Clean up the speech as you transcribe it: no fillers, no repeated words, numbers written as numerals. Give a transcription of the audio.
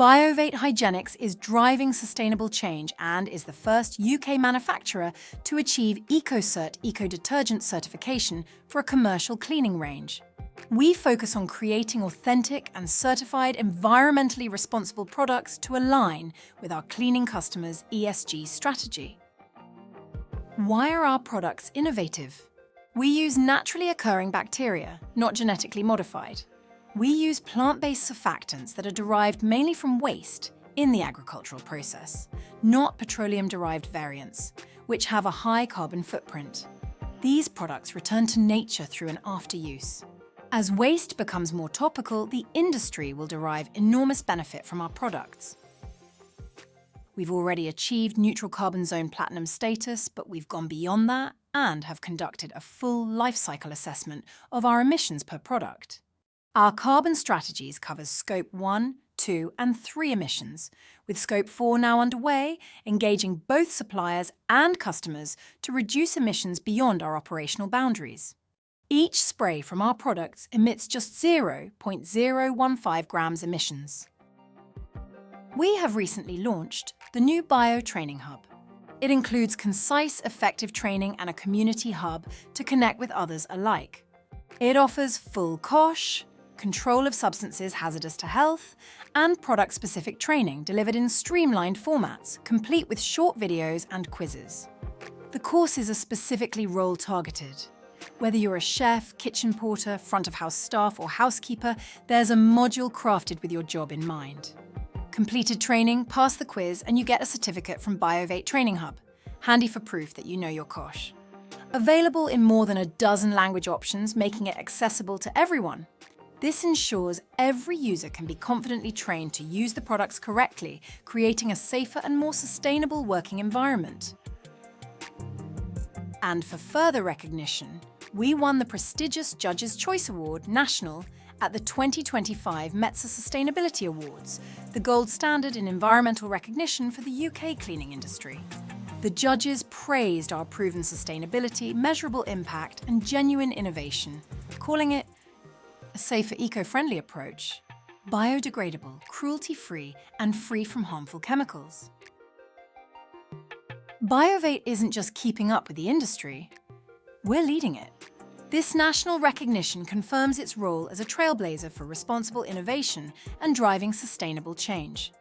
BioVate Hygienics is driving sustainable change and is the first UK manufacturer to achieve Ecocert eco-detergent certification for a commercial cleaning range. We focus on creating authentic and certified environmentally responsible products to align with our cleaning customers' ESG strategy. Why are our products innovative? We use naturally occurring bacteria, not genetically modified. We use plant-based surfactants that are derived mainly from waste in the agricultural process, not petroleum-derived variants, which have a high carbon footprint. These products return to nature through an after-use. As waste becomes more topical, the industry will derive enormous benefit from our products. We've already achieved neutral carbon zone platinum status, but we've gone beyond that and have conducted a full life cycle assessment of our emissions per product. Our carbon strategies covers Scope 1, 2 and 3 emissions, with Scope 4 now underway, engaging both suppliers and customers to reduce emissions beyond our operational boundaries. Each spray from our products emits just 0.015 grams emissions. We have recently launched the new Bio Training Hub. It includes concise, effective training and a community hub to connect with others alike. It offers full COSH, control of substances hazardous to health, and product-specific training delivered in streamlined formats, complete with short videos and quizzes. The courses are specifically role-targeted. Whether you're a chef, kitchen porter, front-of-house staff, or housekeeper, there's a module crafted with your job in mind. Completed training, pass the quiz, and you get a certificate from BioVate Training Hub, handy for proof that you know your COSH. Available in more than a dozen language options, making it accessible to everyone. This ensures every user can be confidently trained to use the products correctly, creating a safer and more sustainable working environment. And for further recognition, we won the prestigious Judges' Choice Award National at the 2025 Metsa Sustainability Awards, the gold standard in environmental recognition for the UK cleaning industry. The judges praised our proven sustainability, measurable impact, and genuine innovation, calling it a safer, eco-friendly approach, biodegradable, cruelty-free, and free from harmful chemicals. BioVate isn't just keeping up with the industry, we're leading it. This national recognition confirms its role as a trailblazer for responsible innovation and driving sustainable change.